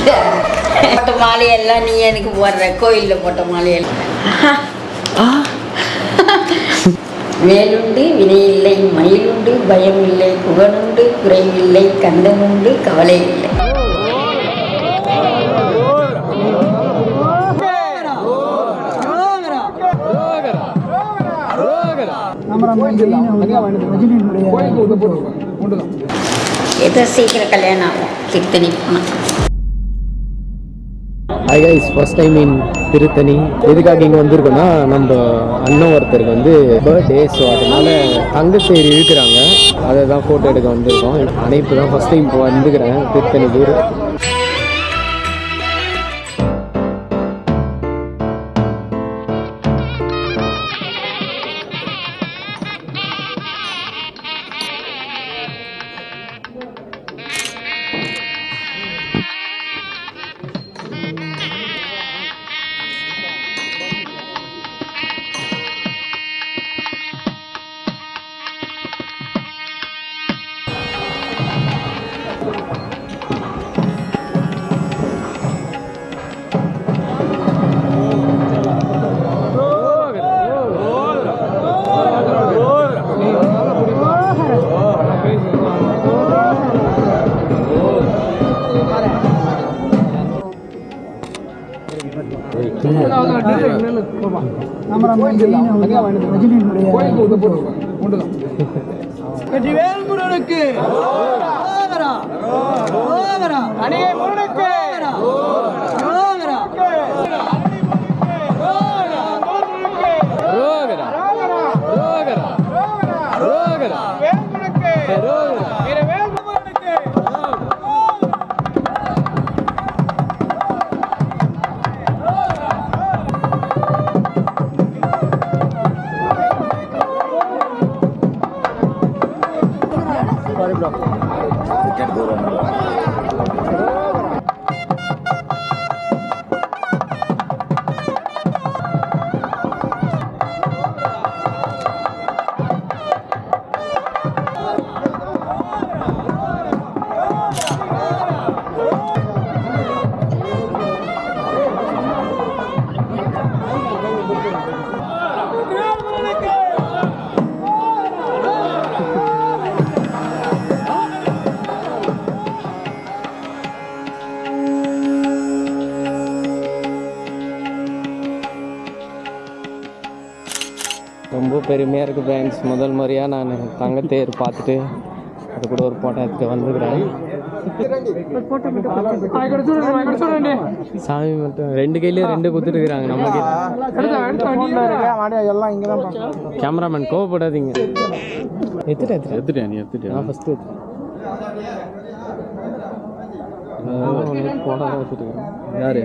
போட்ட மாலையெல்லாம் நீ எனக்கு போடுற கோயிலில் போட்ட மாலையெல்லாம். வேலுண்டு வினையில்லை மயிலுண்டு பயமில்லை புகழுண்டு குறைவில்லை கந்தனுண்டு கவலை இல்லை. ஏதோ சீக்கிரம் கல்யாணம் ஆகும் திருத்தணி போனால். Hi guys, first time in Tiruttani. எதுக்காக இங்கே வந்திருக்கோன்னா, நம்ம அண்ணன் ஒருத்தருக்கு வந்து பர்த்டே. ஸோ அதனால தங்கத்தேர் இழுக்கிறாங்க, அதை தான் ஃபோட்டோ எடுக்க வந்திருக்கோம். அனைப்பு தான் ஃபர்ஸ்ட் டைம் இப்போ வந்துக்கிறேன் திருத்தணி ஊர். வெற்றிவேல்முருகனுக்கு அணியை முருகனுக்கு ரொம்ப பெருமையாக இருக்குது ஃப்ரெண்ட்ஸ். முதல் முறையாக நான் தங்கத்தேர் பார்த்துட்டு அது கூட ஒரு ஃபோட்டோ எடுத்துட்டு வந்துக்கிறேன். சாமி மட்டும் ரெண்டு கையிலேயே ரெண்டு கொடுத்துட்டுருக்குறாங்க. நம்ம கேமராமேன் கோவப்படாதீங்க. எடுத்துட்டேன் நான் ஃபஸ்ட்டு ஃபோட்டோ வச்சுட்டுருக்கேன். யாரு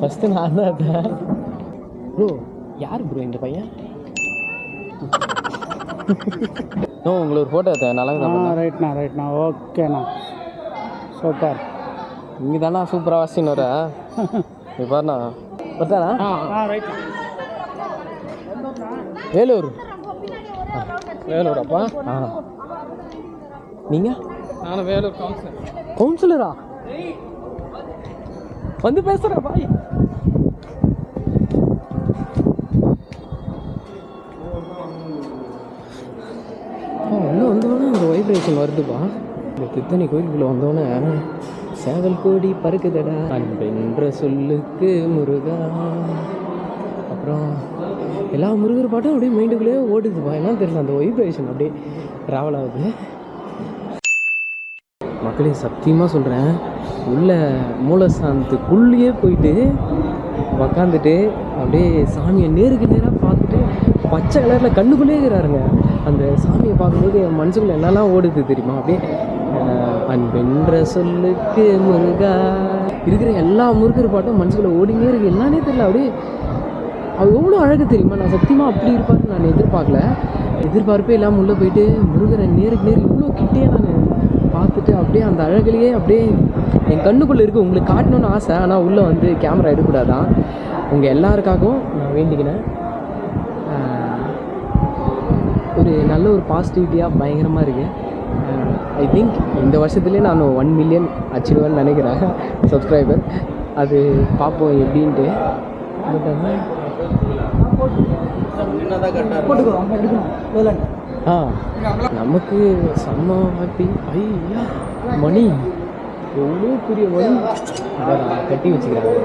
ஃபஸ்ட்டு நான் தான் ப்ரோ. யார் ப்ரோ இந்த பையன்? உங்களுக்கு ஒரு ஃபோட்டோ எடுத்தேன். நல்லா ரைட்ண்ணா ஓகேண்ணா சூப்பர். இங்கே தானே சூப்பராக வாசின்னு வர பாருண்ணா பார்த்தாண்ணா. வேலூராப்பா. நீங்கள்? நானும் வேலூர் கவுன்சிலரா வந்து பேசுகிறேன் பாய். இன்னும் வந்தோடனே ஒரு வைப்ரேஷன் வருதுப்பா. இந்த திருத்தணி கோயிலுக்குள்ளே வந்தோடனே சேவல் கோடி பறக்குதடா அன்பென்ற சொல்லுக்கு முருகா. அப்புறம் எல்லா முருகர் பாட்டும் அப்படியே மைண்டுக்குள்ளேயே ஓடுதுப்பா. என்னன்னு தெரியல, அந்த வைப்ரேஷன் அப்படியே ட்ராவல் ஆகுது. மக்களே சத்தியமாக சொல்கிறேன், உள்ள மூலஸ்தானத்துக்குள்ளேயே போயிட்டு உக்காந்துட்டு அப்படியே சாமியை நேருக்கு நேராக பார்த்துட்டு பச்சை கலரில் கண்ணுக்குள்ளே இருக்கிறாருங்க. அந்த சாமியை பார்க்கும்போது என் மனசுக்குள்ளே என்னெல்லாம் ஓடுது தெரியுமா? அப்படியே அன்பென்ற சொல்லுக்கு முருகா இருக்கிற எல்லா முருகர் பாட்டும் மனசுக்குள்ளே ஓடினே இருக்கு. என்னன்னே தெரியல, அப்படியே அது எவ்வளோ அழகு தெரியுமா? நான் சத்தியமாக அப்படி இருப்பாருன்னு நான் எதிர்பார்ப்பே இல்லாமல் உள்ளே போயிட்டு முருகரை நேருக்கு நேர் இவ்வளோ கிட்டே நான் பார்த்துட்டு அப்படியே அந்த அழகுலேயே அப்படியே என் கண்ணுக்குள்ளே இருக்குது. உங்களுக்கு காட்டணுன்னு ஆசை, ஆனால் உள்ளே வந்து கேமரா எடுக்கக்கூடாதான். உங்கள் எல்லாருக்காகவும் நான் வேண்டிக்கினேன். ஒரு நல்ல ஒரு பாசிட்டிவிட்டியாக பயங்கரமாக இருக்குது. ஐ திங்க் இந்த வருஷத்துலேயே நான் 1 மில்லியன் அச்சிடுவேன்னு நினைக்கிறேன் சப்ஸ்கிரைபர். அது பார்ப்போம் எப்படின்ட்டு. நமக்கு செம்ம ஹாப்பி. ஐயா மணி எவ்வளோ பெரிய மணி அதான் கட்டி வச்சுக்கிறாங்க.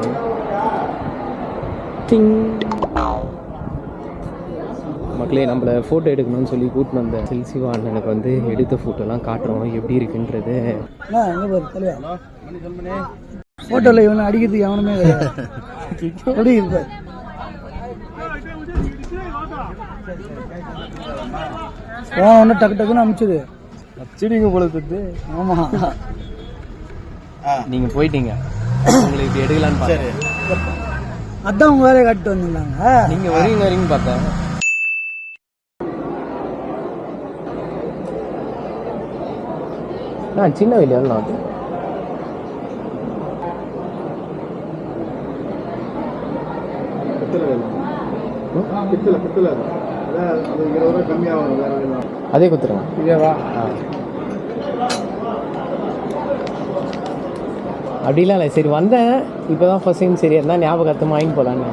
மக்களே நம்மளை ஃபோட்டோ எடுக்கணும்னு சொல்லி கூட்டின்னு வந்த செல்சிவா அண்ணனுக்கு வந்து எடுத்த ஃபோட்டோலாம் காட்டுறோம் எப்படி இருக்குன்றது. ஃபோட்டோவில் இவனை அடிக்கிறதுக்கு எவனுமே எப்படி இருப்பார். ஒன்றும் டக்கு டக்குன்னு அமிச்சுது அச்சிடிங்க போல தத்து. ஆமாம் நீங்கள் போயிட்டீங்க உங்களுக்கு இப்படி எடுக்கலான்னு பார்த்தேன். அதான் உங்கள் வேலையை காட்டு வந்துருந்தாங்க. நீங்கள் வரீங்கன்னு பார்த்தேன். சின்ன வயலியால் நான் அதே கொடுத்துருங்க. இதேவா அப்படிலாம் இல்லை. சரி வந்தேன் இப்போ தான் ஃபர்ஸ்ட் டைம். சரி இருந்தால் ஞாபகத்தை வாங்கி போகலான்னு.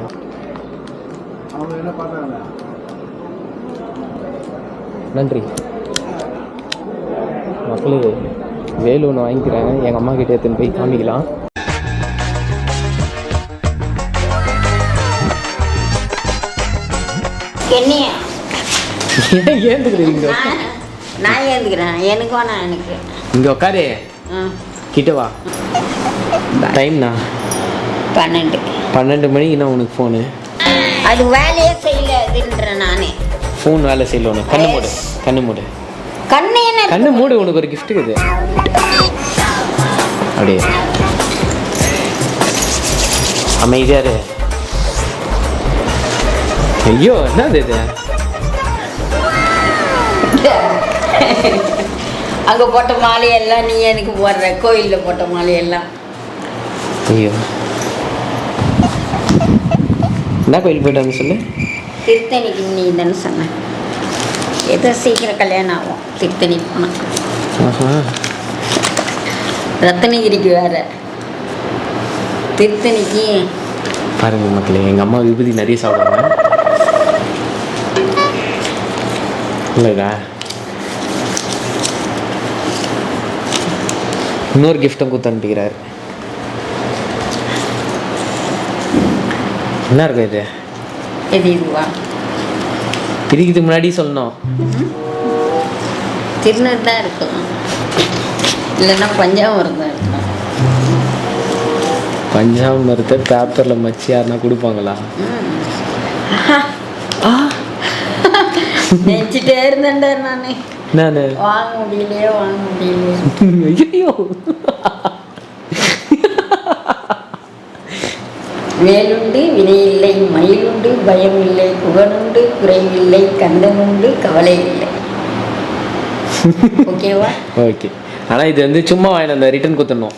நன்றி மக்களே. வேலு ஒன்று வாங்கிக்கிறேன். எங்கள் அம்மா கிட்டே எடுத்துன்னு போய் காமிக்கலாம். என்னையா ஏந்துக்கிறீங்க? நான் ஏந்துக்கிறேன். எனக்கு வேணாம். எனக்கு இங்கே உட்காரு. கிட்ட வா. டைம்ண்ணா 12 மணிக்கு என்ன உனக்கு ஃபோனு? அது வேலையே செய்யலன்றேன் நானே. ஃபோன் வேலை செய்யல உனக்கு. கண்ணு மூடு கண்ணு மூடு கண்ணு என்ன கண்ணு மூடு. உனக்கு ஒரு கிஃப்ட் இருக்குது. அப்படியே அமைதியாரு. ஐயோ என்னது இது? அங்கே போட்ட மாலையெல்லாம் நீ எனக்கு போடுற. கோயிலில் போட்ட மாலையெல்லாம். ஐயோ என்ன கோயில் போய்ட்டு வந்து சொல்லு. திருத்தணிக்கு நீ தானே சொன்ன. ஏதோ சீக்கிரம் கல்யாணம் ஆகும் திருத்தணி போனால். ரத்தனகிரிக்கு வேற திருத்தணிக்கு. பாருங்க மக்களே, எங்கள் அம்மா விபூதி நிறைய சாப்பிடுவாங்க. இல்லைடா இன்னொரு கிஃப்ட்டும் கொடுத்து அனுப்பிக்கிறார். என்ன இருக்கும் இது? எது இதுவா? இதுக்கு முன்னாடி சொல்லணும். திருநூறு தான் இருக்கும். இல்லைன்னா பஞ்சாமரம் தான் இருக்கும். பஞ்சாமரத்தை பேப்பரில் மச்சி யாருன்னா கொடுப்பாங்களா? நினச்சிட்டே இருந்தேன்டா நான். வாங்க முடியலையே வாங்க முடியலையே. ஐயோ வேலுண்டு வினையில்லை, மயிலுண்டு பயம் இல்லை, புகழுண்டு குறைவில்லை, கந்தனுண்டு கவலை இல்லை. ஓகேவா? ஓகே. ஆனால் இது வந்து சும்மா வாங்கின அந்த ரிட்டர்ன் கொடுத்துடணும்.